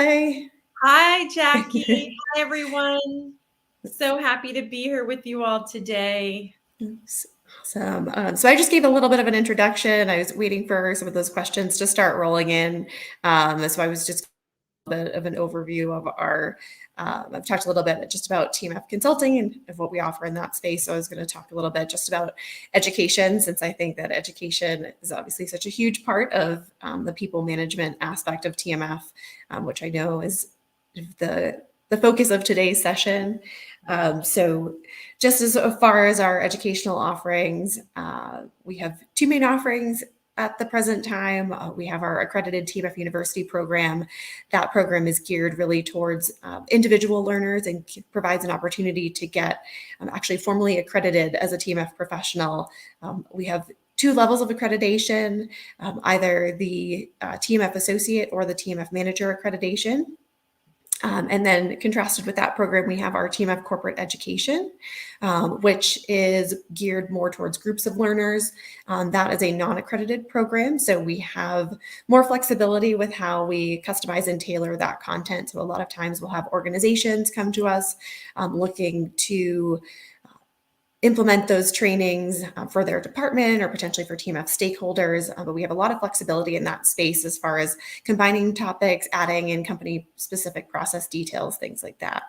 Hi. Hi, Jackie. Hi, everyone. So happy to be here with you all today. Awesome. So I just gave a little bit of an introduction. I was waiting for some of those questions to start rolling in. So I was just a bit of an overview of I've talked a little bit just about TMF consulting and of what we offer in that space. So I was going to talk a little bit just about education, since I think that education is obviously such a huge part of the people management aspect of TMF, which I know is the focus of today's session. So just as far as our educational offerings, we have two main offerings at the present time. We have our accredited TMF University program. That program is geared really towards individual learners and provides an opportunity to get actually formally accredited as a TMF professional. We have two levels of accreditation, either the TMF Associate or the TMF Manager accreditation. And then contrasted with that program, we have our TMF Corporate Education, which is geared more towards groups of learners. That is a non-accredited program, so we have more flexibility with how we customize and tailor that content. So a lot of times we'll have organizations come to us looking to implement those trainings for their department or potentially for TMF stakeholders. But we have a lot of flexibility in that space as far as combining topics, adding in company specific process details, things like that.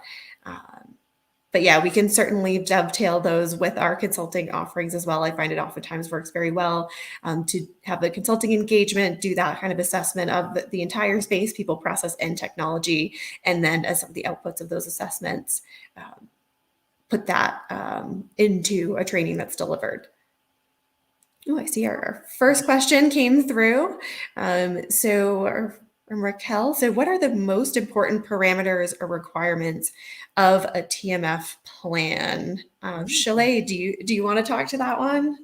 But yeah, we can certainly dovetail those with our consulting offerings as well. I find it oftentimes works very well to have a consulting engagement, do that kind of assessment of the entire space, people, process, and technology, and then as some of the outputs of those assessments, put that into a training that's delivered. Oh, I see our first question came through. So from Raquel, so what are the most important parameters or requirements of a TMF plan? Sholeh, do you want to talk to that one?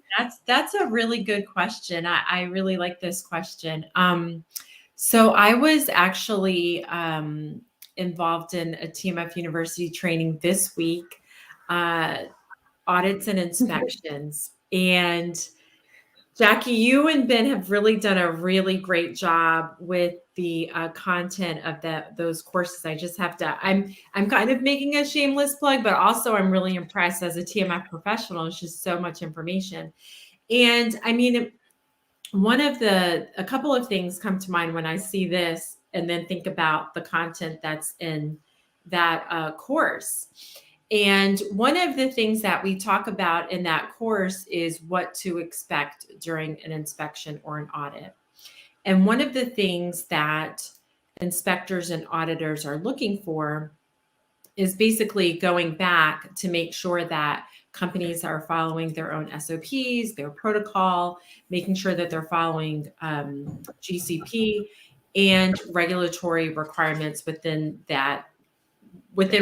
That's a really good question. I really like this question. So I was actually involved in a TMF University training this week, audits and inspections. And Jackie, you and Ben have really done a really great job with the content of those courses. I just have to. I'm kind of making a shameless plug, but also I'm really impressed as a TMF professional. It's just so much information, and I mean, a couple of things come to mind when I see this, and then think about the content that's in that course. And one of the things that we talk about in that course is what to expect during an inspection or an audit. And one of the things that inspectors and auditors are looking for is basically going back to make sure that companies are following their own SOPs, their protocol, making sure that they're following GCP and regulatory requirements within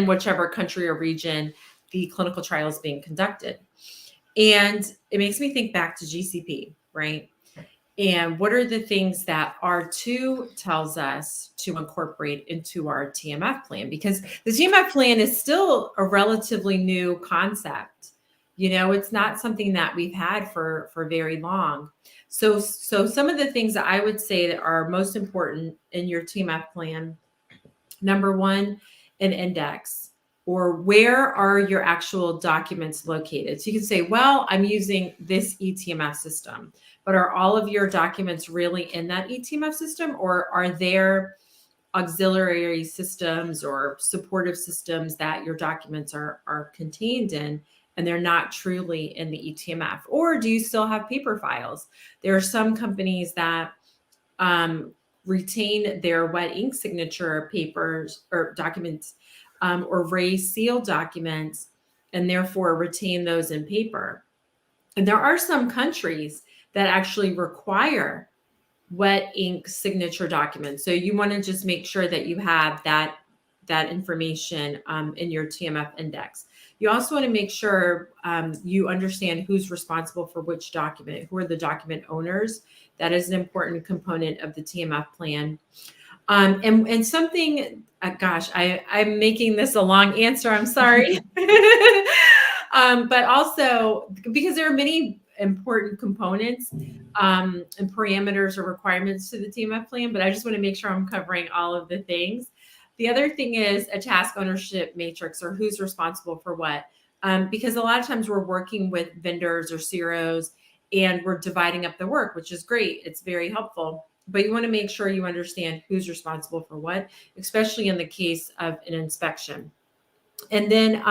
whichever country or region the clinical trial is being conducted. And it makes me think back to GCP, right? And what are the things that R2 tells us to incorporate into our TMF plan? Because the TMF plan is still a relatively new concept. You know, it's not something that we've had for very long. So some of the things that I would say that are most important in your TMF plan, number one, an index, or where are your actual documents located? So you can say, well, I'm using this eTMF system, but are all of your documents really in that eTMF system, or are there auxiliary systems or supportive systems that your documents are contained in, and they're not truly in the eTMF? Or do you still have paper files? There are some companies that retain their wet ink signature papers or documents, or raised seal documents, and therefore retain those in paper. And there are some countries that actually require wet ink signature documents. So you want to just make sure that you have that information in your TMF index. You also want to make sure you understand who's responsible for which document, who are the document owners. That is an important component of the TMF plan. And something, gosh, I'm making this a long answer. I'm sorry. But also because there are many important components and parameters or requirements to the TMF plan, but I just want to make sure I'm covering all of the things. The other thing is a task ownership matrix, or who's responsible for what. Because a lot of times we're working with vendors or CROs and we're dividing up the work, which is great. It's very helpful. But you want to make sure you understand who's responsible for what, especially in the case of an inspection. And then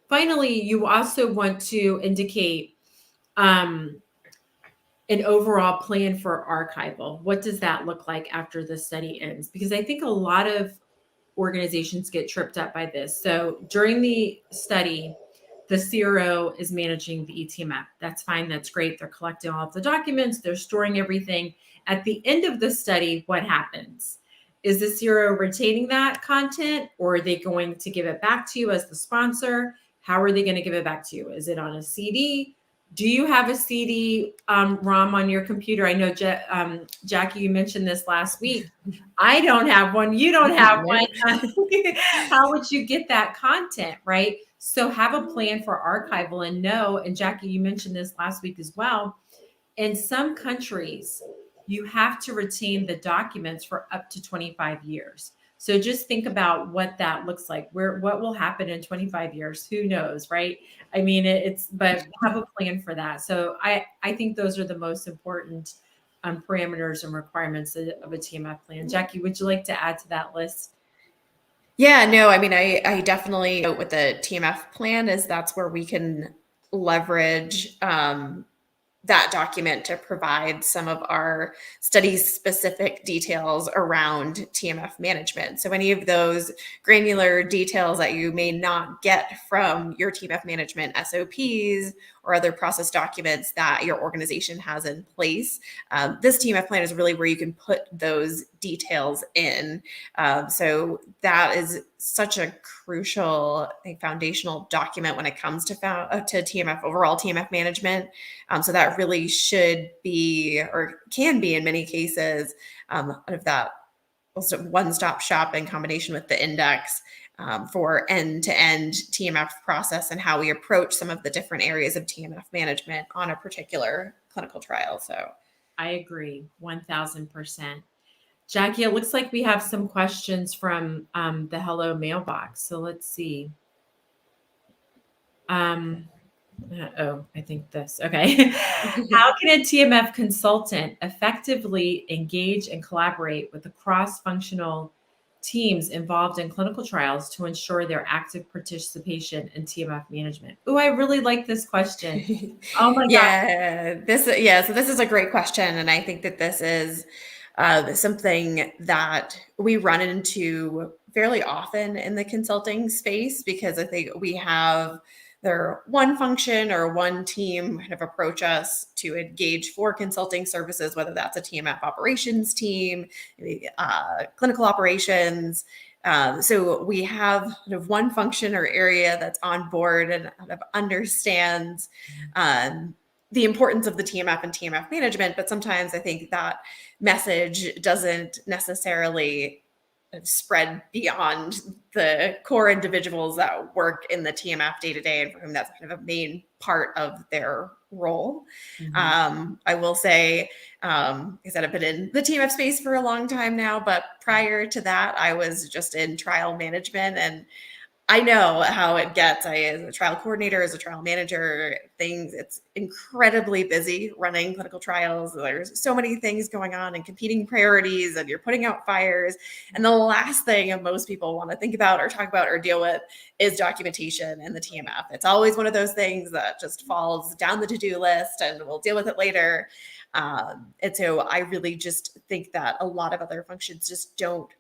finally, you also want to indicate an overall plan for archival. What does that look like after the study ends? Because I think a lot of organizations get tripped up by this. So during the study, the CRO is managing the eTMF. That's fine. That's great. They're collecting all of the documents. They're storing everything. At the end of the study, what happens? Is the CRO retaining that content, or are they going to give it back to you as the sponsor? How are they going to give it back to you? Is it on a CD? Do you have a CD ROM on your computer? I know, Jackie, you mentioned this last week. I don't have one. You don't have one. How would you get that content, right? So have a plan for archival and know, and Jackie, you mentioned this last week as well. In some countries, you have to retain the documents for up to 25 years. So just think about what that looks like. What will happen in 25 years? Who knows, right? I mean, but have a plan for that. So I think those are the most important parameters and requirements of a TMF plan. Jackie, would you like to add to that list? Yeah, no, I mean, I definitely note with the TMF plan is that's where we can leverage that document to provide some of our study specific details around TMF management. So any of those granular details that you may not get from your TMF management SOPs or other process documents that your organization has in place, this TMF plan is really where you can put those details in. So that is such a crucial, I think, foundational document when it comes to TMF, overall TMF management. So that really should be, or can be in many cases, of that one-stop shop in combination with the index for end-to-end TMF process and how we approach some of the different areas of TMF management on a particular clinical trial. So I agree 1000%. Jackie, it looks like we have some questions from the Hello mailbox. So let's see. I think this. Okay. How can a TMF consultant effectively engage and collaborate with the cross-functional teams involved in clinical trials to ensure their active participation in TMF management? Oh, I really like this question. Oh my God. So this is a great question. And I think that this is something that we run into fairly often in the consulting space, because I think we have their one function or one team kind of approach us to engage for consulting services, whether that's a TMF operations team, clinical operations. So we have kind of one function or area that's on board and kind of understands the importance of the TMF and TMF management. But sometimes I think that message doesn't necessarily spread beyond the core individuals that work in the TMF day to day, and for whom that's kind of a main part of their role. I will say, I said I've been in the TMF space for a long time now, but prior to that, I was just in trial management, and I know how it gets. As a trial coordinator, as a trial manager, it's incredibly busy running clinical trials. There's so many things going on and competing priorities, and you're putting out fires. And the last thing most people want to think about or talk about or deal with is documentation and the TMF. It's always one of those things that just falls down the to-do list and we'll deal with it later. And so I really just think that a lot of other functions just don't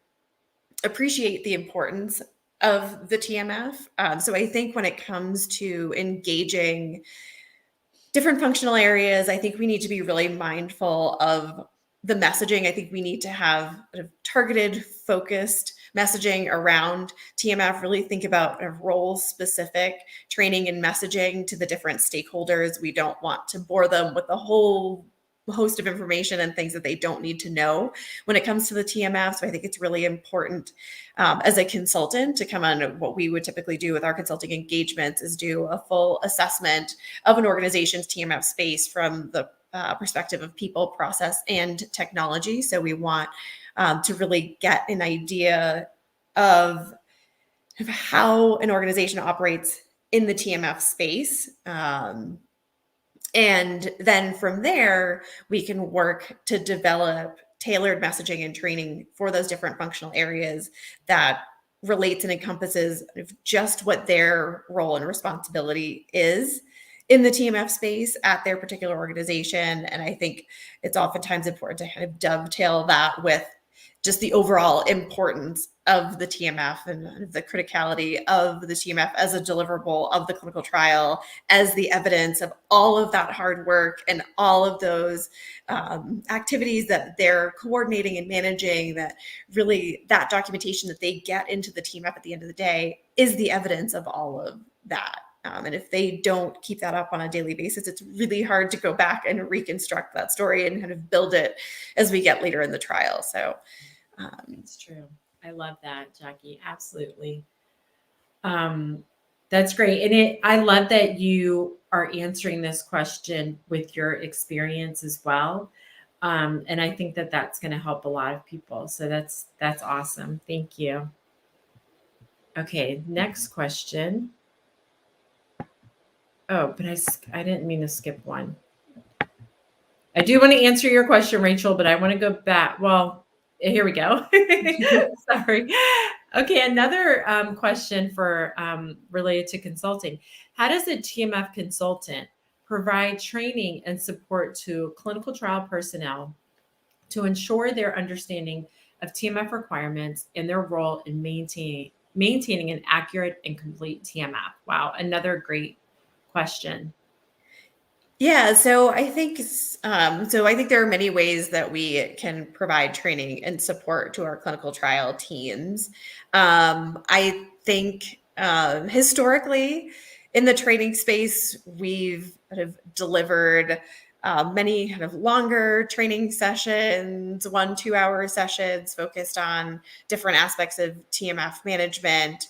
appreciate the importance of the TMF. So I think when it comes to engaging different functional areas, I think we need to be really mindful of the messaging. I think we need to have targeted, focused messaging around TMF, really think about role-specific training and messaging to the different stakeholders. We don't want to bore them with the whole host of information and things that they don't need to know when it comes to the TMF. So I think it's really important as a consultant to come on. What we would typically do with our consulting engagements is do a full assessment of an organization's TMF space from the perspective of people, process, and technology. So we want to really get an idea of how an organization operates in the TMF space. And then from there, we can work to develop tailored messaging and training for those different functional areas that relates and encompasses just what their role and responsibility is in the TMF space at their particular organization. And I think it's oftentimes important to kind of dovetail that with just the overall importance of the TMF and the criticality of the TMF as a deliverable of the clinical trial, as the evidence of all of that hard work and all of those activities that they're coordinating and managing, that really that documentation that they get into the TMF at the end of the day is the evidence of all of that. And if they don't keep that up on a daily basis, it's really hard to go back and reconstruct that story and kind of build it as we get later in the trial. So it's true. I love that, Jackie. Absolutely. That's great. And I love that you are answering this question with your experience as well. And I think that that's going to help a lot of people. So that's awesome. Thank you. Okay, next question. Oh, but I didn't mean to skip one. I do want to answer your question, Rachel, but I want to go back. Well, here we go. Sorry. Okay, another question for related to consulting. How does a TMF consultant provide training and support to clinical trial personnel to ensure their understanding of TMF requirements and their role in maintaining an accurate and complete TMF? Wow, another great question. Yeah, so I think there are many ways that we can provide training and support to our clinical trial teams. I think historically in the training space, we've kind of delivered many kind of longer training sessions, 1-2 hour sessions focused on different aspects of TMF management.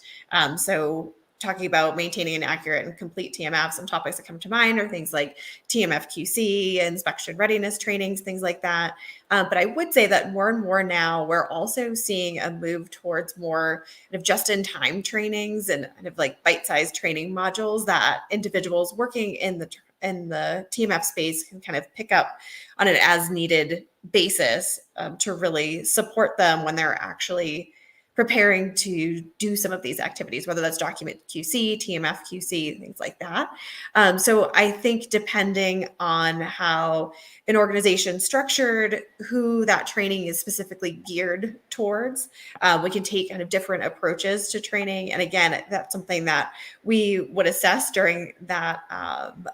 So talking about maintaining an accurate and complete TMF, some topics that come to mind are things like TMF QC, inspection readiness trainings, things like that. But I would say that more and more now, we're also seeing a move towards more kind of just-in-time trainings and kind of like bite-sized training modules that individuals working in the TMF space can kind of pick up on an as-needed basis to really support them when they're actually preparing to do some of these activities, whether that's document QC, TMF QC, things like that. So I think depending on how an organization structured, who that training is specifically geared towards, we can take kind of different approaches to training. And again, that's something that we would assess during that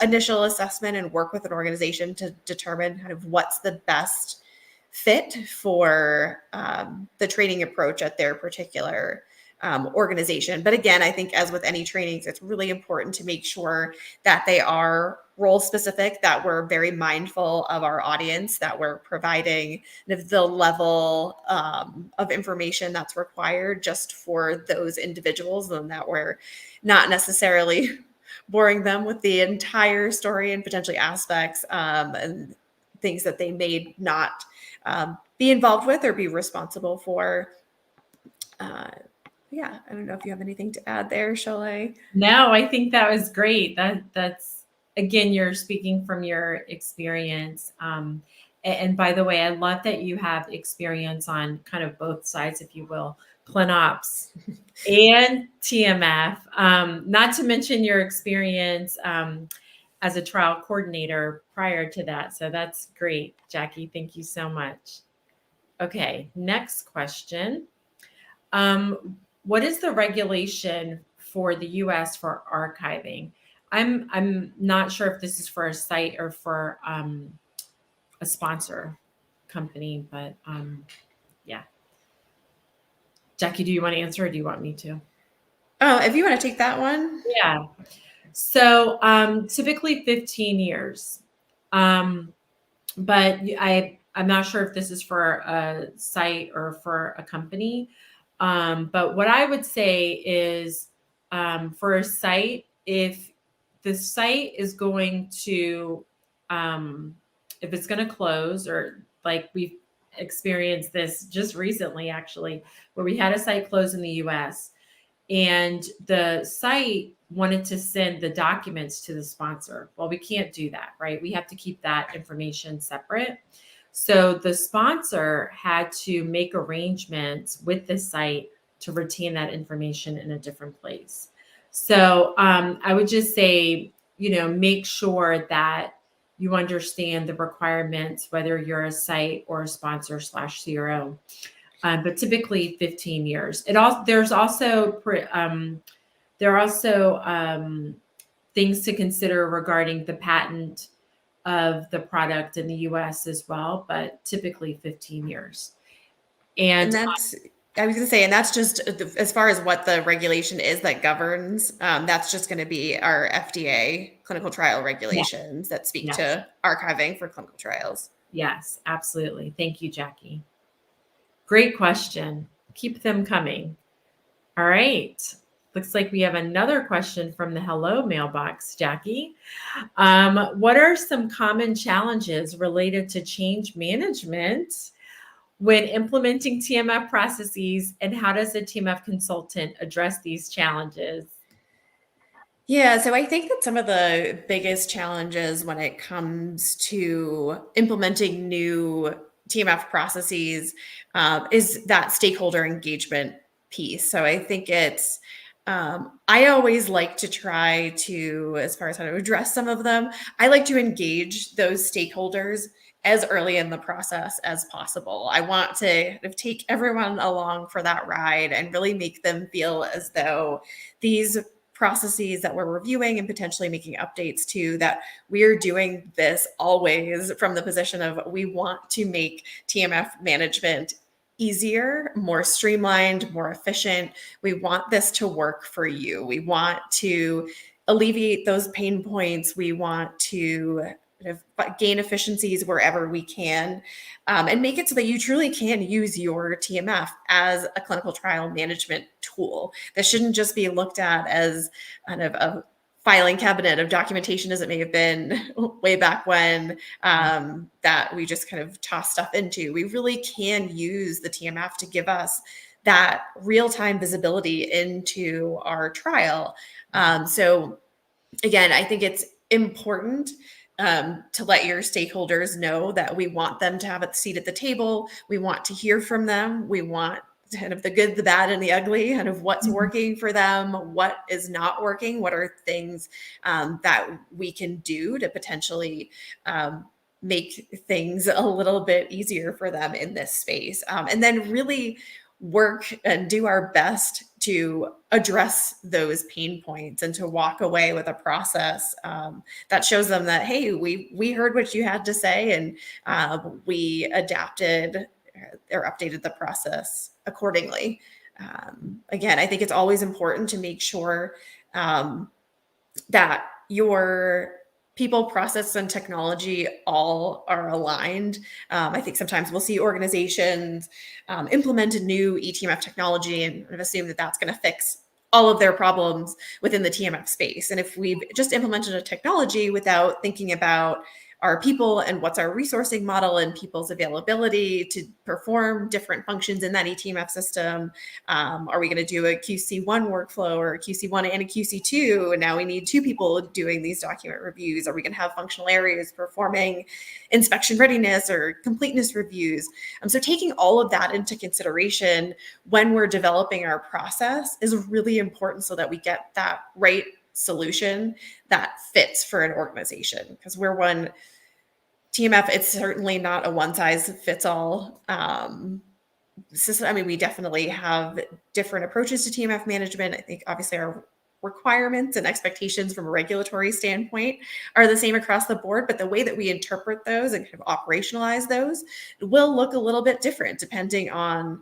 initial assessment and work with an organization to determine kind of what's the best fit for the training approach at their particular organization. But again, I think as with any trainings, it's really important to make sure that they are role specific, that we're very mindful of our audience, that we're providing the level of information that's required just for those individuals, and that we're not necessarily boring them with the entire story and potentially aspects and things that they may not be involved with or be responsible for. Yeah, I don't know if you have anything to add there, Sholeh. No, I think that was great. That's again, you're speaking from your experience. And by the way, I love that you have experience on kind of both sides, if you will, ClinOps and TMF. Not to mention your experience as a trial coordinator prior to that. So that's great, Jackie. Thank you so much. Okay, next question. What is the regulation for the US for archiving? I'm not sure if this is for a site or for a sponsor company, but yeah. Jackie, do you want to answer or do you want me to? Oh, if you want to take that one. Yeah. So typically 15 years. But I'm not sure if this is for a site or for a company. But what I would say is for a site, if the site is going to, if it's going to close, or like we've experienced this just recently, actually, where we had a site close in the US and the site wanted to send the documents to the sponsor. Well, we can't do that, right? We have to keep that information separate. So the sponsor had to make arrangements with the site to retain that information in a different place. So I would just say, make sure that you understand the requirements, whether you're a site or a sponsor / CRO. But typically 15 years. There are also things to consider regarding the patent of the product in the US as well, but typically 15 years. And And I was going to say, and that's just as far as what the regulation is that governs, that's just going to be our FDA clinical trial regulations that speak yes, to archiving for clinical trials. yes, absolutely. Thank you, Jackie. Great question. Keep them coming. All right. Looks like we have another question from the hello mailbox, Jackie. What are some common challenges related to change management when implementing TMF processes, and how does a TMF consultant address these challenges? Yeah, so I think that some of the biggest challenges when it comes to implementing new TMF processes is that stakeholder engagement piece. So I think I always like to try to, as far as how to address some of them, I like to engage those stakeholders as early in the process as possible. I want to kind of take everyone along for that ride and really make them feel as though these processes that we're reviewing and potentially making updates to, that we're doing this always from the position of we want to make TMF management easier, more streamlined, more efficient. We want this to work for you. We want to alleviate those pain points. We want to gain efficiencies wherever we can, and make it so that you truly can use your TMF as a clinical trial management tool. This shouldn't just be looked at as kind of a filing cabinet of documentation as it may have been way back when, that we just kind of toss stuff into. We really can use the TMF to give us that real-time visibility into our trial. So again, I think it's important to let your stakeholders know that we want them to have a seat at the table. We want to hear from them. We want kind of the good, the bad, and the ugly, kind of what's working for them, what is not working, what are things that we can do to potentially make things a little bit easier for them in this space. And then really work and do our best to address those pain points and to walk away with a process that shows them that, hey, we heard what you had to say, and we adapted or updated the process accordingly. Again, I think it's always important to make sure that your people, process, and technology all are aligned. I think sometimes we'll see organizations implement a new eTMF technology and assume that that's going to fix all of their problems within the TMF space. And if we've just implemented a technology without thinking about our people and what's our resourcing model and people's availability to perform different functions in that eTMF system. Are we going to do a QC1 workflow or a QC1 and a QC2? And now we need 2 people doing these document reviews. Are we going to have functional areas performing inspection readiness or completeness reviews? So taking all of that into consideration when we're developing our process is really important so that we get that right solution that fits for an organization. Because we're one TMF, it's certainly not a one size fits all system. I mean, we definitely have different approaches to TMF management. I think obviously our requirements and expectations from a regulatory standpoint are the same across the board, but the way that we interpret those and kind of operationalize those will look a little bit different depending on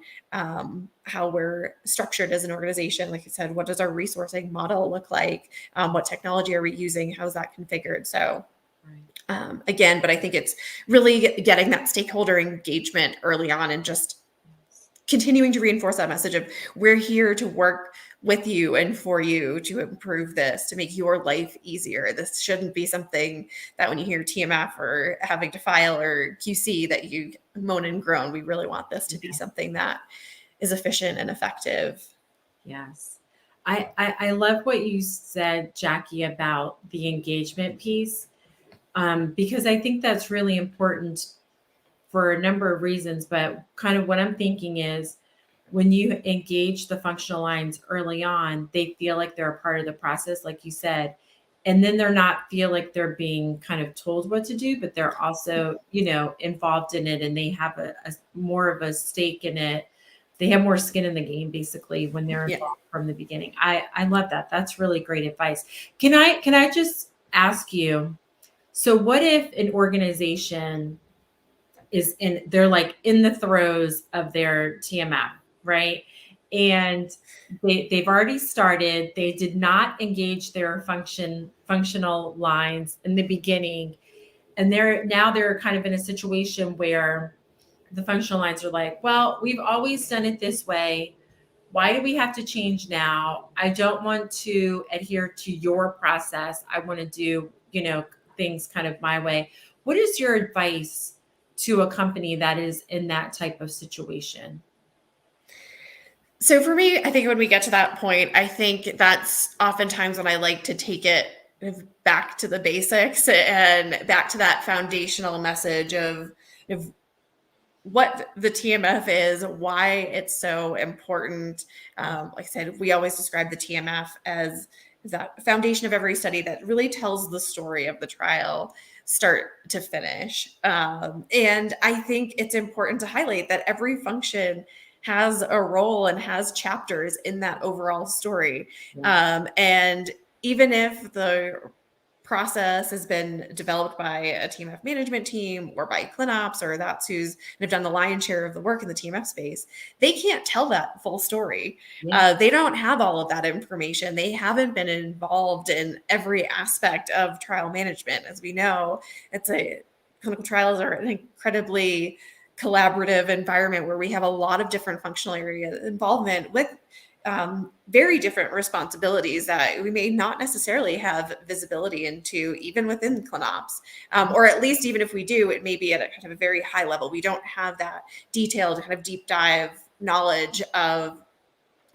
how we're structured as an organization. Like I said, what does our resourcing model look like? What technology are we using? How's that configured? So again, but I think it's really getting that stakeholder engagement early on and just continuing to reinforce that message of we're here to work with you and for you to improve this, to make your life easier. This shouldn't be something that when you hear TMF or having to file or QC that you moan and groan. We really want this to be something that is efficient and effective. Yes. I love what you said, Jackie, about the engagement piece, because I think that's really important for a number of reasons. But kind of what I'm thinking is when you engage the functional lines early on, they feel like they're a part of the process, like you said. And then they're not feel like they're being kind of told what to do, but they're also, involved in it, and they have a more of a stake in it. They have more skin in the game, basically, when they're Yeah. involved from the beginning. I love that. That's really great advice. Can I just ask you, so what if an organization they're like in the throes of their TMF, right? And they've already started. They did not engage their functional lines in the beginning. And they're kind of in a situation where the functional lines are like, well, we've always done it this way. Why do we have to change now? I don't want to adhere to your process. I want to do, things kind of my way. What is your advice to a company that is in that type of situation? So for me, I think when we get to that point, I think that's oftentimes when I like to take it back to the basics and back to that foundational message of what the TMF is, why it's so important. Like I said, we always describe the TMF as that foundation of every study that really tells the story of the trial, start to finish. And I think it's important to highlight that every function has a role and has chapters in that overall story. And even if the process has been developed by a TMF management team or by ClinOps, or that's who's have done the lion's share of the work in the TMF space, they can't tell that full story. They don't have all of that information. They haven't been involved in every aspect of trial management. As we know, clinical trials are an incredibly collaborative environment where we have a lot of different functional area involvement with very different responsibilities that we may not necessarily have visibility into, even within ClinOps, or at least even if we do, it may be at a kind of a very high level. We don't have that detailed kind of deep dive knowledge of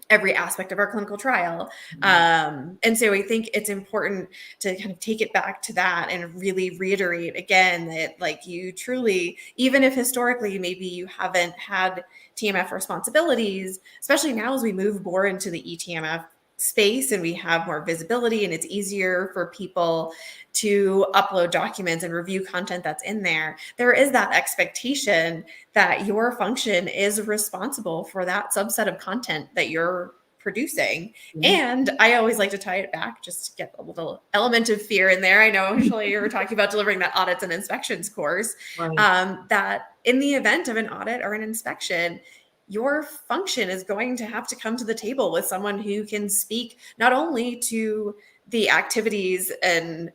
every aspect of our clinical trial. And so I think it's important to kind of take it back to that and really reiterate again that like you truly, even if historically maybe you haven't had TMF responsibilities, especially now as we move more into the eTMF space and we have more visibility and it's easier for people to upload documents and review content that's in there, there is that expectation that your function is responsible for that subset of content that you're producing. And I always like to tie it back just to get a little element of fear in there. I know, Sholeh, you were talking about delivering that audits and inspections course, that in the event of an audit or an inspection, your function is going to have to come to the table with someone who can speak not only to the activities and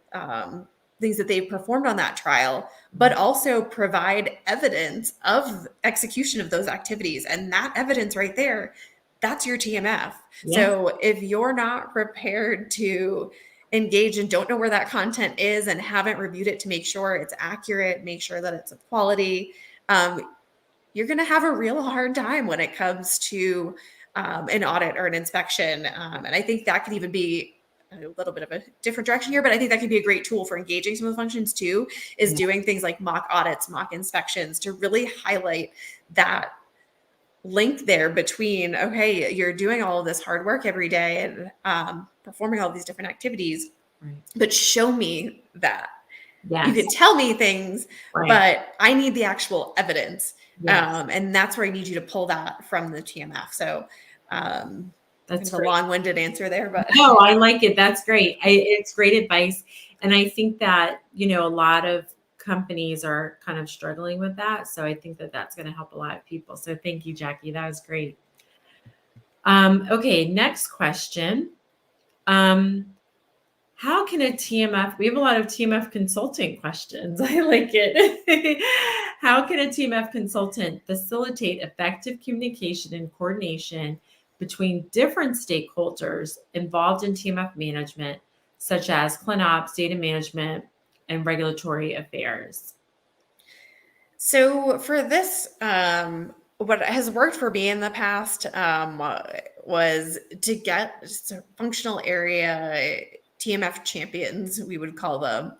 things that they've performed on that trial, but also provide evidence of execution of those activities. And that evidence right there, that's your TMF. So if you're not prepared to engage and don't know where that content is and haven't reviewed it to make sure it's accurate, make sure that it's of quality, you're going to have a real hard time when it comes to an audit or an inspection. And I think that could even be a little bit of a different direction here, but I think that could be a great tool for engaging some of the functions too, is doing things like mock audits, mock inspections to really highlight that link there between, okay, you're doing all of this hard work every day and performing all these different activities, but show me that. You can tell me things, but I need the actual evidence. And that's where I need you to pull that from the TMF. So that's a long-winded answer there, but no, I like it. That's great. It's great advice. And I think that, a lot of companies are kind of struggling with that. So I think that that's going to help a lot of people. So thank you, Jackie. That was great. Okay, next question. How can a TMF, we have a lot of TMF consulting questions. I like it. How can a TMF consultant facilitate effective communication and coordination between different stakeholders involved in TMF management, such as ClinOps, data management, and regulatory affairs? So for this, what has worked for me in the past was to get just a functional area TMF champions, we would call them.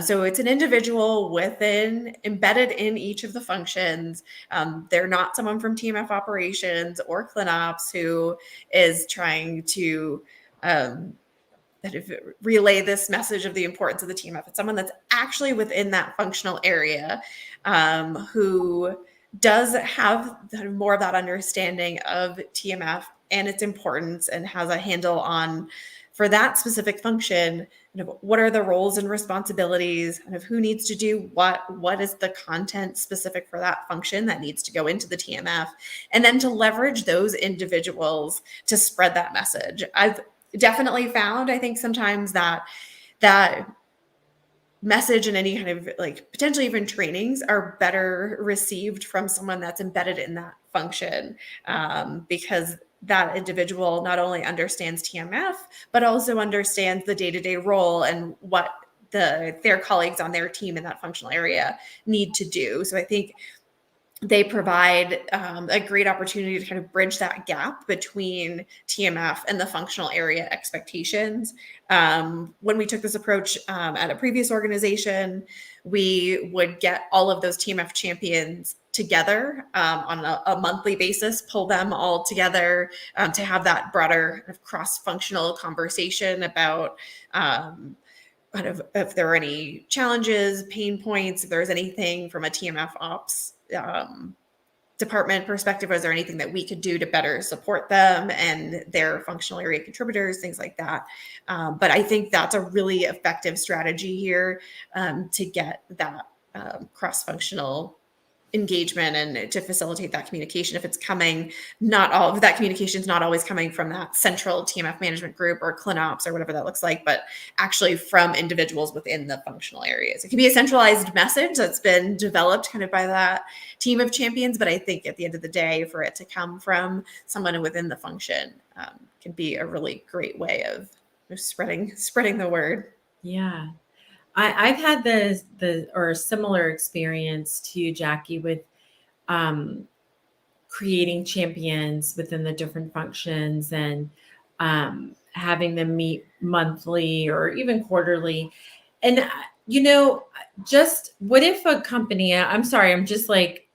So it's an individual embedded in each of the functions. They're not someone from TMF operations or ClinOps who is trying to that if relay this message of the importance of the TMF. It's someone that's actually within that functional area, who does have more of that understanding of TMF and its importance, and has a handle on, for that specific function, what are the roles and responsibilities, and of who needs to do what is the content specific for that function that needs to go into the TMF, and then to leverage those individuals to spread that message. I've definitely found, I think, sometimes that message and any kind of like potentially even trainings are better received from someone that's embedded in that function, because that individual not only understands TMF but also understands the day-to-day role and what their colleagues on their team in that functional area need to do. So I think they provide a great opportunity to kind of bridge that gap between TMF and the functional area expectations. When we took this approach at a previous organization, we would get all of those TMF champions together on a monthly basis, pull them all together to have that broader kind of cross-functional conversation about kind of if there are any challenges, pain points, if there's anything from a TMF ops department perspective, is there anything that we could do to better support them and their functional area contributors, things like that. But I think that's a really effective strategy here to get that cross-functional engagement and to facilitate that communication. If it's coming, not all of that communication is not always coming from that central TMF management group or ClinOps or whatever that looks like, but actually from individuals within the functional areas. It can be a centralized message that's been developed kind of by that team of champions, but I think at the end of the day, for it to come from someone within the function can be a really great way of spreading the word. Yeah. I've had or a similar experience to you, Jackie, with creating champions within the different functions and having them meet monthly or even quarterly. And, just what if a company, I'm sorry, I'm just like,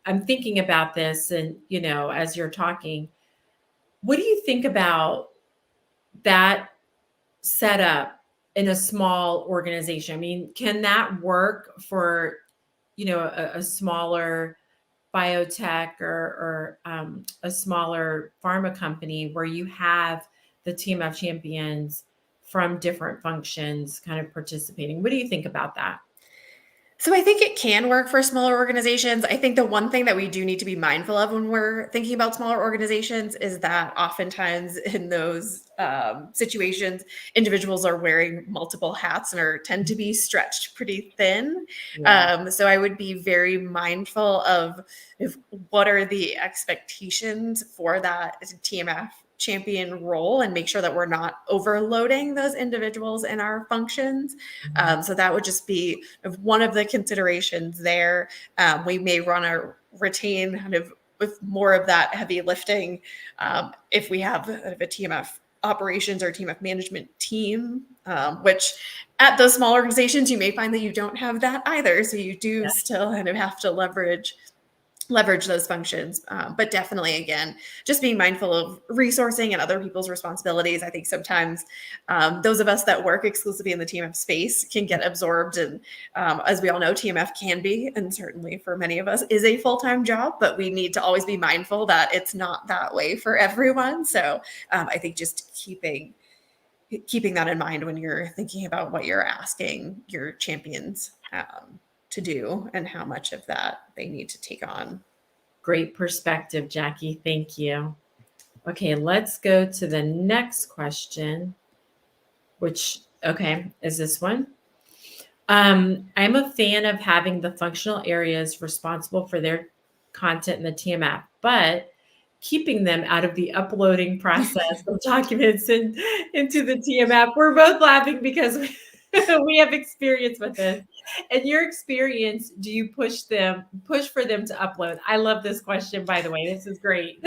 I'm thinking about this and, as you're talking, what do you think about that setup in a small organization? I mean, can that work for, a smaller biotech or a smaller pharma company where you have the team of champions from different functions kind of participating? What do you think about that? So I think it can work for smaller organizations. I think the one thing that we do need to be mindful of when we're thinking about smaller organizations is that oftentimes in those situations, individuals are wearing multiple hats and tend to be stretched pretty thin. Yeah. So I would be very mindful of what are the expectations for that TMF champion role and make sure that we're not overloading those individuals in our functions. So that would just be one of the considerations there. We may want to retain kind of with more of that heavy lifting if we have a TMF operations or TMF management team, which at those small organizations, you may find that you don't have that either. So you do still kind of have to leverage those functions. But definitely, again, just being mindful of resourcing and other people's responsibilities. I think sometimes those of us that work exclusively in the TMF space can get absorbed. And as we all know, TMF can be, and certainly for many of us, is a full-time job, but we need to always be mindful that it's not that way for everyone. So I think just keeping that in mind when you're thinking about what you're asking your champions to do and how much of that they need to take on. Great perspective, Jackie. Thank you. Okay, let's go to the next question, which, is this one. I'm a fan of having the functional areas responsible for their content in the TMF, but keeping them out of the uploading process of documents into the TMF. We're both laughing because we have experience with this. And your experience, do you push for them to upload? I love this question, by the way. This is great.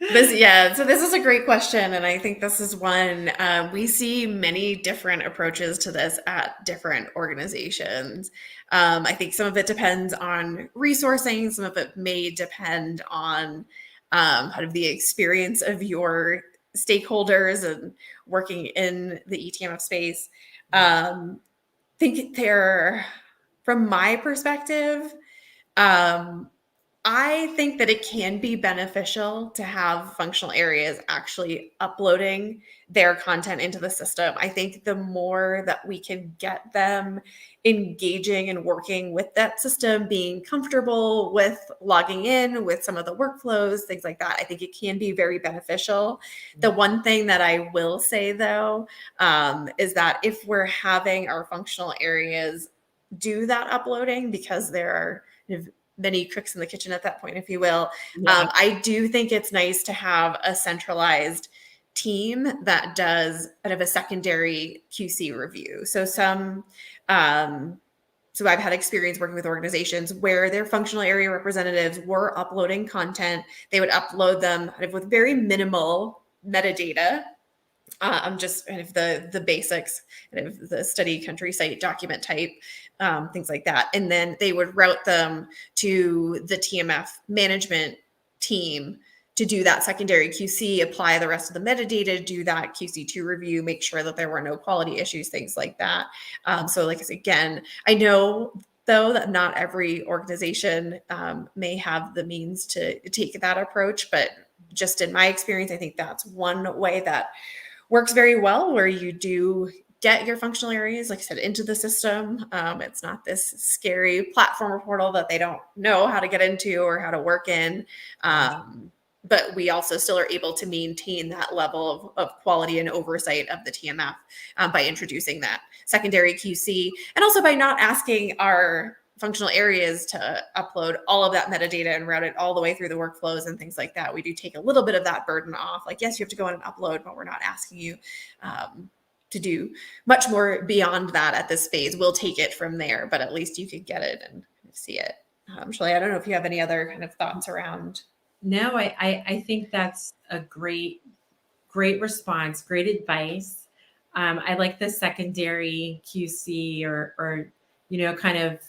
So this is a great question, and I think this is one we see many different approaches to this at different organizations. I think some of it depends on resourcing, some of it may depend on kind of the experience of your stakeholders and working in the eTMF space. Think they're, from my perspective, I think that it can be beneficial to have functional areas actually uploading their content into the system. I think the more that we can get them engaging and working with that system, being comfortable with logging in with some of the workflows, things like that, I think it can be very beneficial. The one thing that I will say, though, is that if we're having our functional areas do that uploading, because there are many cooks in the kitchen at that point, if you will. Yeah. I do think it's nice to have a centralized team that does kind of a secondary QC review. So I've had experience working with organizations where their functional area representatives were uploading content. They would upload them kind of with very minimal metadata, just kind of the basics, kind of the study country site document type, things like that. And then they would route them to the TMF management team to do that secondary QC, apply the rest of the metadata, do that QC2 review, make sure that there were no quality issues, things like that. So like I said, again, I know though that not every organization may have the means to take that approach, but just in my experience, I think that's one way that works very well, where you do get your functional areas, like I said, into the system. It's not this scary platform or portal that they don't know how to get into or how to work in. But we also still are able to maintain that level of quality and oversight of the TMF by introducing that secondary QC, and also by not asking our functional areas to upload all of that metadata and route it all the way through the workflows and things like that. We do take a little bit of that burden off. Like, yes, you have to go in and upload, but we're not asking you to do much more beyond that at this phase. We'll take it from there, but at least you could get it and see it. Sholeh, I don't know if you have any other kind of thoughts around. No, I think that's a great response, great advice. I like the secondary QC or kind of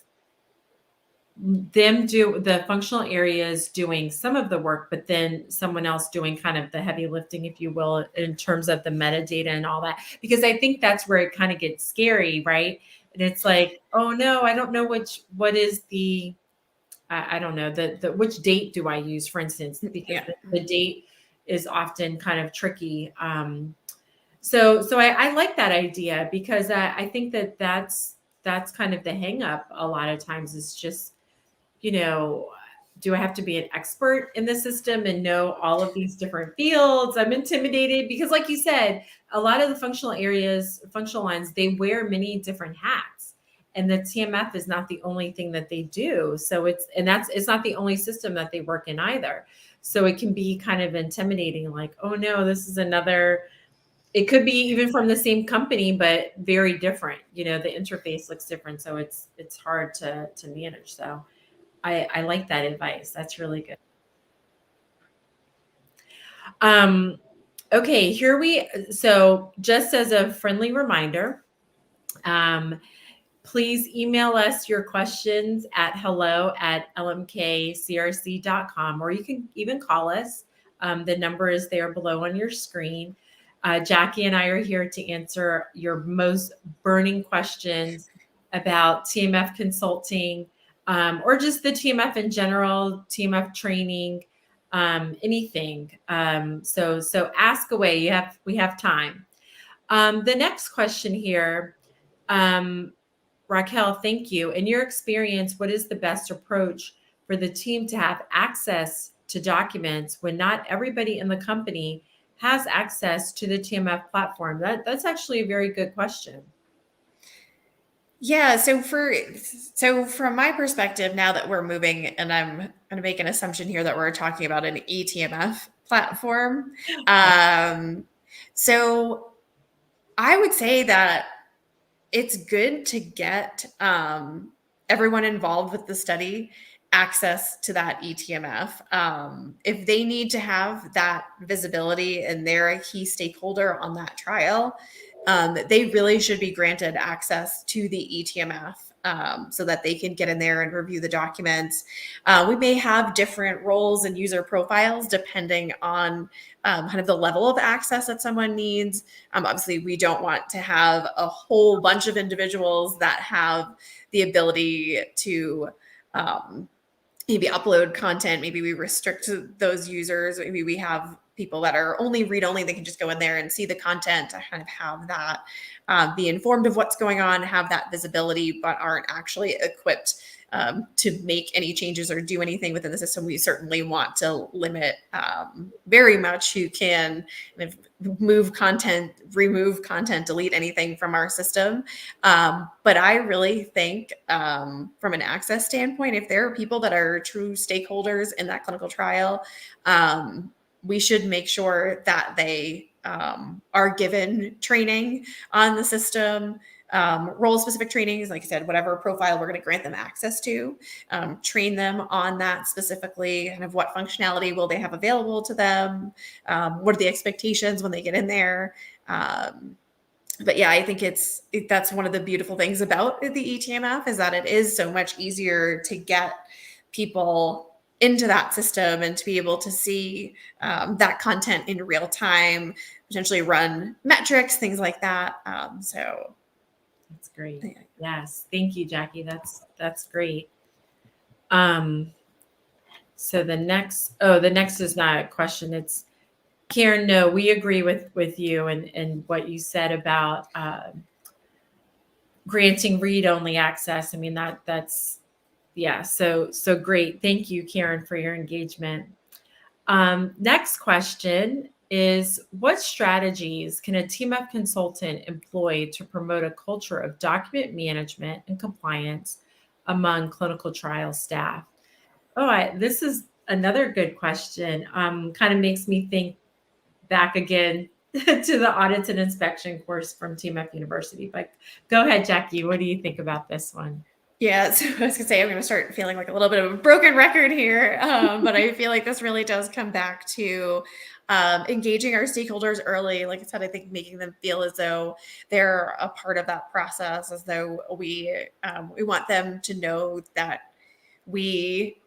them do the functional areas doing some of the work, but then someone else doing kind of the heavy lifting, if you will, in terms of the metadata and all that. Because I think that's where it kind of gets scary, right? And it's like, oh no, I don't know what is the, I don't know, the which date do I use, for instance, because the date is often kind of tricky. So I like that idea, because I think that's kind of the hang up a lot of times, is just, do I have to be an expert in the system and know all of these different fields? I'm intimidated because, like you said, a lot of the functional lines, they wear many different hats, and the TMF is not the only thing that they do. So it's not the only system that they work in either. So it can be kind of intimidating, like, oh no, this is another. It could be even from the same company, but very different. The interface looks different, so it's hard to manage. So I like that advice. That's really good. Okay, so just as a friendly reminder, please email us your questions at hello@lmkcrc.com, or you can even call us. The number is there below on your screen. Jackie and I are here to answer your most burning questions about TMF consulting, or just the TMF in general, TMF training, anything. So ask away. We have time. The next question here, Raquel, thank you. In your experience, what is the best approach for the team to have access to documents when not everybody in the company has access to the TMF platform? That's actually a very good question. Yeah, so from my perspective, now that we're moving, and I'm going to make an assumption here that we're talking about an eTMF platform. Um, so I would say that it's good to get everyone involved with the study access to that eTMF. If they need to have that visibility and they're a key stakeholder on that trial, they really should be granted access to the eTMF so that they can get in there and review the documents. We may have different roles and user profiles depending on kind of the level of access that someone needs. Obviously, we don't want to have a whole bunch of individuals that have the ability to maybe upload content. Maybe we restrict those users. Maybe we have people that are only read only. They can just go in there and see the content to kind of have that, be informed of what's going on, have that visibility, but aren't actually equipped to make any changes or do anything within the system. We certainly want to limit very much who can kind of move content, remove content, delete anything from our system. But I really think from an access standpoint, if there are people that are true stakeholders in that clinical trial, we should make sure that they are given training on the system, role specific trainings, like I said, whatever profile we're going to grant them access to, train them on that specifically, kind of what functionality will they have available to them, what are the expectations when they get in there. But yeah, I think that's one of the beautiful things about the eTMF is that it is so much easier to get people into that system and to be able to see that content in real time, potentially run metrics, things like that. So That's great. yeah. Yes. Thank you, Jackie. That's great. Um, so the next is not a question. It's Karen. No, we agree with you and what you said about granting read-only access. I mean, that's yeah, so great. Thank you, Karen, for your engagement. Next question is, what strategies can a TMF consultant employ to promote a culture of document management and compliance among clinical trial staff? This is another good question. Kind of makes me think back again to the audits and inspection course from TMF University. But go ahead, Jackie. What do you think about this one? Yeah, so I was gonna say I'm gonna start feeling like a little bit of a broken record here, but I feel like this really does come back to engaging our stakeholders early. Like I said, I think making them feel as though they're a part of that process, as though we want them to know that we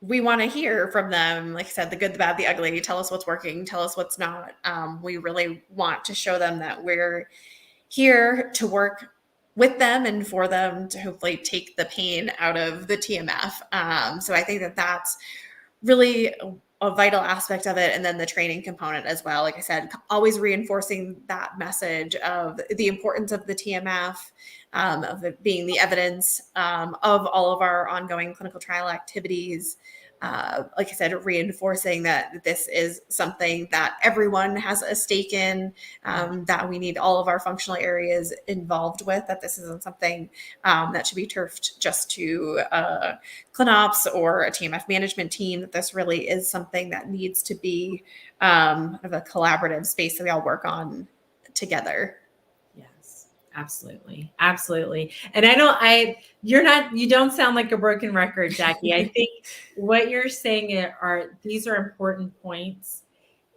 we want to hear from them. Like I said, the good, the bad, the ugly. Tell us what's working. Tell us what's not. We really want to show them that we're here to work with them and for them to hopefully take the pain out of the TMF. So I think that that's really a vital aspect of it. And then the training component as well. Like I said, always reinforcing that message of the importance of the TMF, of it being the evidence of all of our ongoing clinical trial activities. Like I said, reinforcing that this is something that everyone has a stake in, that we need all of our functional areas involved with, that this isn't something that should be turfed just to ClinOps or a TMF management team, that this really is something that needs to be of a collaborative space that we all work on together. Yes, absolutely. Absolutely. And you don't sound like a broken record, Jackie. I think what you're saying these are important points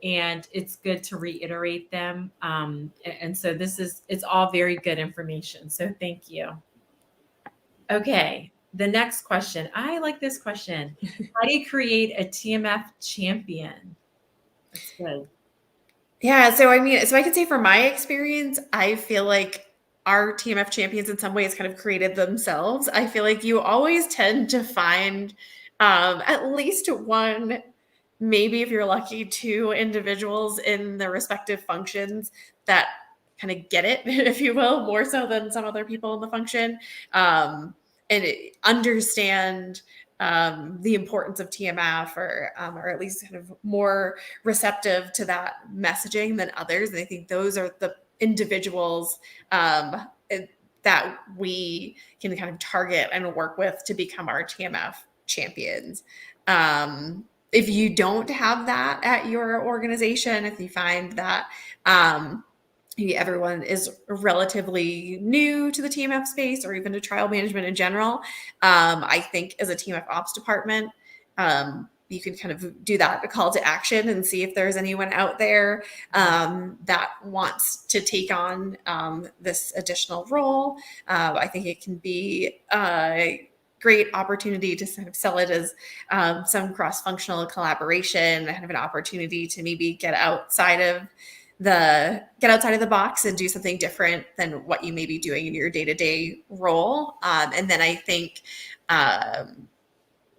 and it's good to reiterate them. And so it's all very good information. So thank you. Okay. The next question. I like this question. How do you create a TMF champion? That's good. Yeah, so I mean, so I could say from my experience, I feel like our TMF champions in some ways kind of created themselves. I feel like you always tend to find at least one, maybe if you're lucky, two individuals in the respective functions that kind of get it, if you will, more so than some other people in the function, and understand the importance of TMF, or at least kind of more receptive to that messaging than others. And I think those are the individuals that we can kind of target and work with to become our TMF champions. If you don't have that at your organization, if you find that everyone is relatively new to the TMF space or even to trial management in general, I think as a TMF ops department, you can kind of do that, a call to action, and see if there's anyone out there that wants to take on this additional role. I think it can be a great opportunity to kind of sell it as some cross-functional collaboration, kind of an opportunity to maybe get outside of the box and do something different than what you may be doing in your day-to-day role. And then I think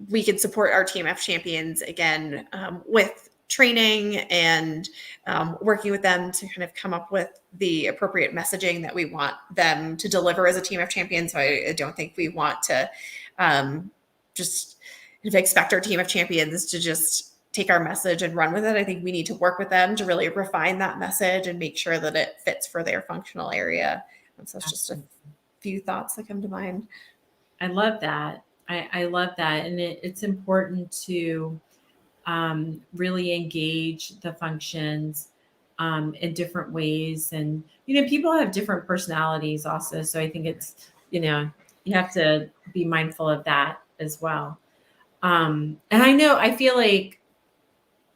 we can support our TMF champions again with training and working with them to kind of come up with the appropriate messaging that we want them to deliver as a TMF champion. So I don't think we want to just expect our TMF champions to just take our message and run with it. I think we need to work with them to really refine that message and make sure that it fits for their functional area. And so it's just a few thoughts that come to mind. I love that. I love that. And it's important to really engage the functions in different ways. And, people have different personalities also. So I think it's, you have to be mindful of that as well. And I feel like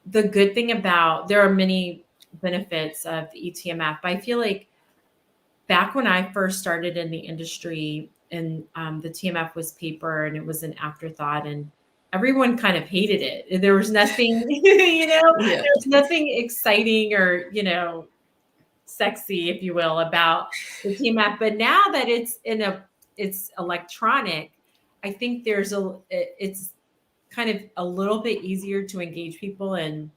the good thing there are many benefits of the eTMF, but I feel like back when I first started in the industry and the TMF was paper and it was an afterthought and everyone kind of hated it. There was nothing, there was nothing exciting or, sexy, if you will, about the TMF. But now that it's electronic, I think it's kind of a little bit easier to engage people and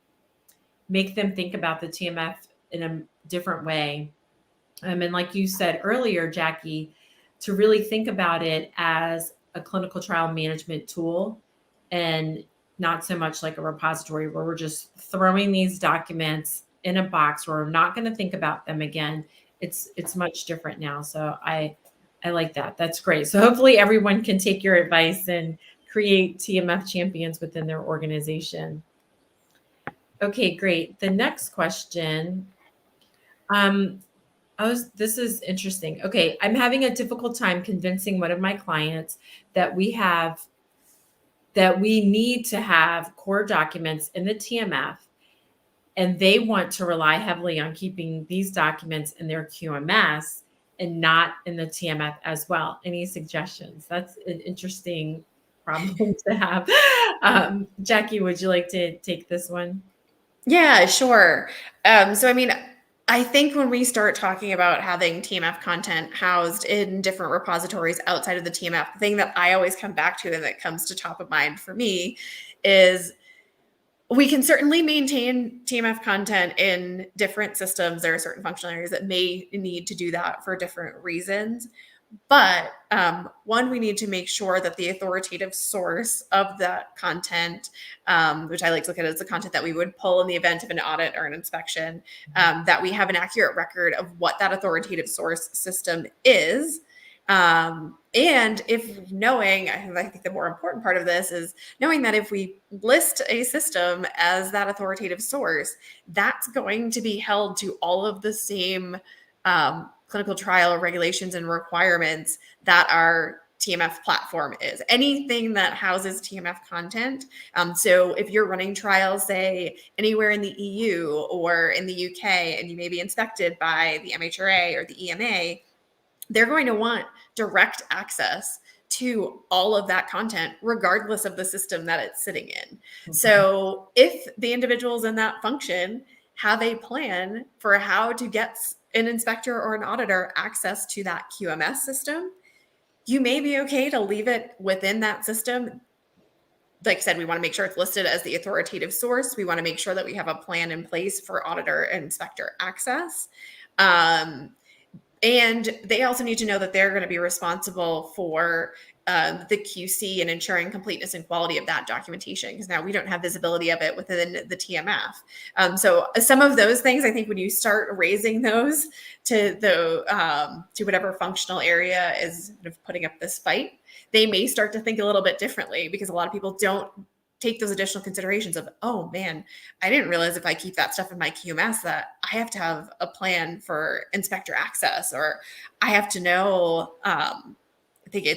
make them think about the TMF in a different way. And like you said earlier, Jackie, to really think about it as a clinical trial management tool and not so much like a repository where we're just throwing these documents in a box where we're not going to think about them again. It's much different now. So I like that. That's great. So hopefully everyone can take your advice and create TMF champions within their organization. Okay, great. The next question. This is interesting. Okay, I'm having a difficult time convincing one of my clients that we need to have core documents in the TMF, and they want to rely heavily on keeping these documents in their QMS and not in the TMF as well. Any suggestions? That's an interesting problem to have. Jackie, would you like to take this one? Yeah, sure. I think when we start talking about having TMF content housed in different repositories outside of the TMF, the thing that I always come back to and that comes to top of mind for me is we can certainly maintain TMF content in different systems. There are certain functional areas that may need to do that for different reasons. But one, we need to make sure that the authoritative source of that content, which I like to look at as the content that we would pull in the event of an audit or an inspection, that we have an accurate record of what that authoritative source system is. And if knowing, I think the more important part of this is knowing that if we list a system as that authoritative source, that's going to be held to all of the same clinical trial regulations and requirements that our TMF platform is. Anything that houses TMF content. So if you're running trials, say anywhere in the EU or in the UK, and you may be inspected by the MHRA or the EMA, they're going to want direct access to all of that content, regardless of the system that it's sitting in. Mm-hmm. So if the individuals in that function have a plan for how to get an inspector or an auditor access to that QMS system, you may be okay to leave it within that system. Like I said, we want to make sure it's listed as the authoritative source. We want to make sure that we have a plan in place for auditor and inspector access. And they also need to know that they're going to be responsible for the QC and ensuring completeness and quality of that documentation, because now we don't have visibility of it within the TMF. So some of those things, I think when you start raising those to whatever functional area is kind of putting up this fight, they may start to think a little bit differently, because a lot of people don't take those additional considerations of, oh man, I didn't realize if I keep that stuff in my QMS that I have to have a plan for inspector access, or I have to know, I think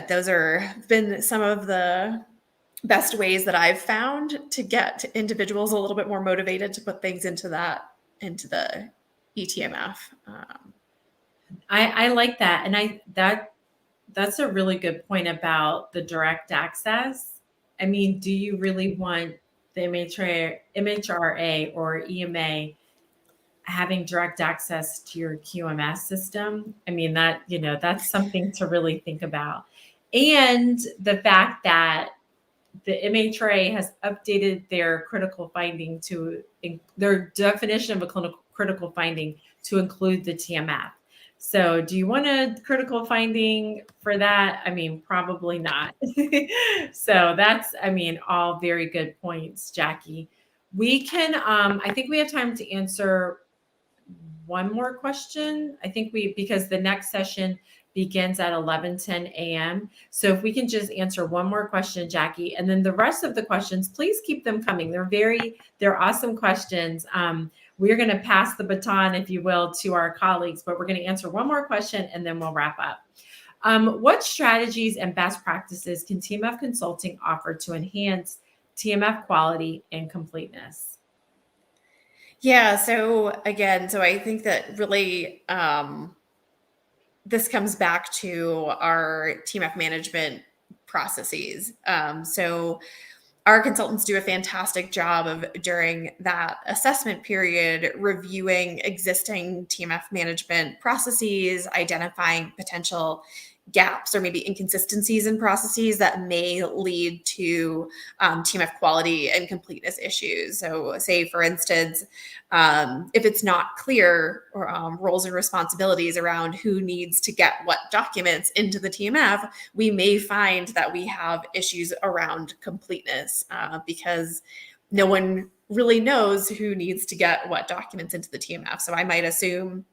those are been some of the best ways that I've found to get individuals a little bit more motivated to put things into the eTMF. I like that. And that's a really good point about the direct access. I mean, do you really want the MHRA or EMA having direct access to your QMS system? I mean, that's something to really think about. And the fact that the MHRA has updated their critical finding to their definition of a critical finding to include the TMF. So do you want a critical finding for that? I mean, probably not. So that's, all very good points, Jackie. We can, I think we have time to answer one more question. Because the next session begins at 11:10 a.m. So if we can just answer one more question, Jackie, and then the rest of the questions, please keep them coming. They're awesome questions. We're going to pass the baton, if you will, to our colleagues, but we're going to answer one more question and then we'll wrap up. What strategies and best practices can TMF Consulting offer to enhance TMF quality and completeness? Yeah. So I think that really this comes back to our TMF management processes. So our consultants do a fantastic job of, during that assessment period, reviewing existing TMF management processes, identifying potential gaps or maybe inconsistencies in processes that may lead to TMF quality and completeness issues. So say, for instance, if it's not clear roles and responsibilities around who needs to get what documents into the TMF, we may find that we have issues around completeness because no one really knows who needs to get what documents into the TMF. So I might assume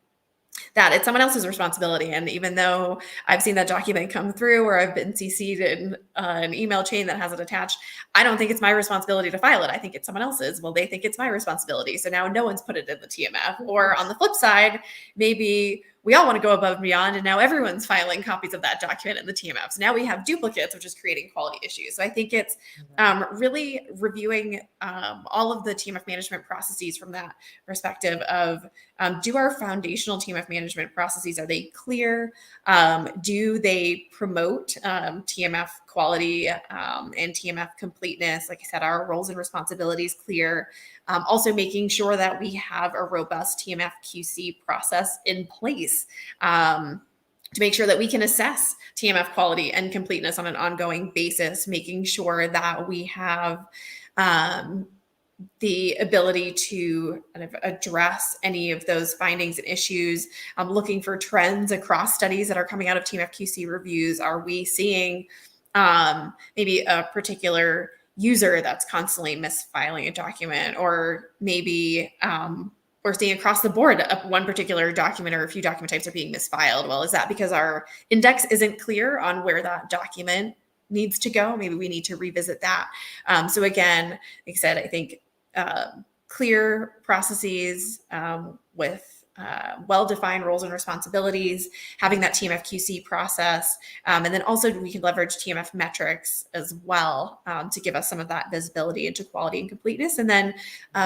that it's someone else's responsibility. And even though I've seen that document come through or I've been CC'd in an email chain that has it attached, I don't think it's my responsibility to file it. I think it's someone else's. Well, they think it's my responsibility. So now no one's put it in the TMF. Or on the flip side, maybe we all want to go above and beyond, and now everyone's filing copies of that document in the TMF. So now we have duplicates, which is creating quality issues. So I think it's really reviewing all of the TMF management processes from that perspective of, do our foundational TMF management processes, are they clear? Do they promote TMF quality and TMF completeness? Like I said, our roles and responsibilities clear. Also making sure that we have a robust TMF QC process in place to make sure that we can assess TMF quality and completeness on an ongoing basis, making sure that we have the ability to kind of address any of those findings and issues. Looking for trends across studies that are coming out of TMF QC reviews. Are we seeing maybe a particular user that's constantly misfiling a document, or maybe we're seeing across the board one particular document or a few document types are being misfiled? Well, is that because our index isn't clear on where that document needs to go? Maybe we need to revisit that. So again, like I said, I think clear processes with well-defined roles and responsibilities, having that TMF QC process, and then also we can leverage TMF metrics as well to give us some of that visibility into quality and completeness, and then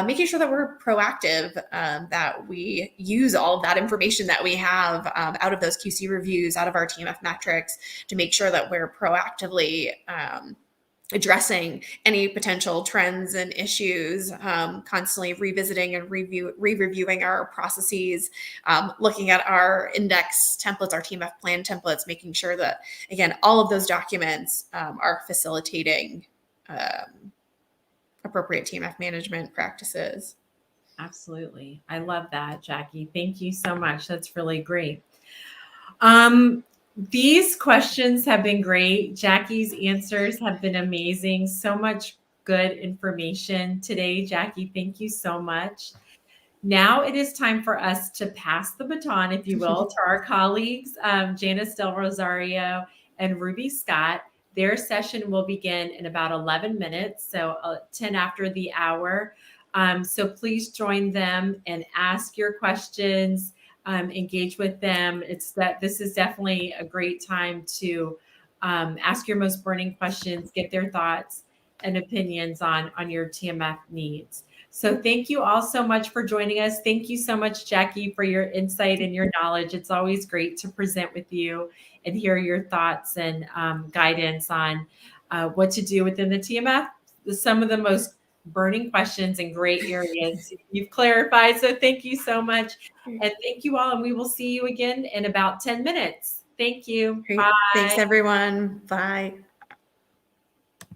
making sure that we're proactive, that we use all of that information that we have out of those QC reviews, out of our TMF metrics, to make sure that we're proactively addressing any potential trends and issues, constantly revisiting and re-reviewing our processes, looking at our index templates, our TMF plan templates, making sure that, again, all of those documents are facilitating appropriate TMF management practices. Absolutely. I love that, Jackie. Thank you so much. That's really great. These questions have been great. Jackie's answers have been amazing. So much good information today, Jackie. Thank you so much. Now it is time for us to pass the baton, if you will, to our colleagues, Janice Del Rosario and Ruby Scott. Their session will begin in about 11 minutes, so 10 after the hour. So please join them and ask your questions, engage with them. This is definitely a great time to ask your most burning questions, get their thoughts and opinions on your TMF needs. So thank you all so much for joining us. Thank you so much, Jackie, for your insight and your knowledge. It's always great to present with you and hear your thoughts and guidance on what to do within the TMF. Some of the most burning questions and great areas you've clarified. So thank you so much. And thank you all. And we will see you again in about 10 minutes. Thank you. Great. Bye. Thanks, everyone. Bye.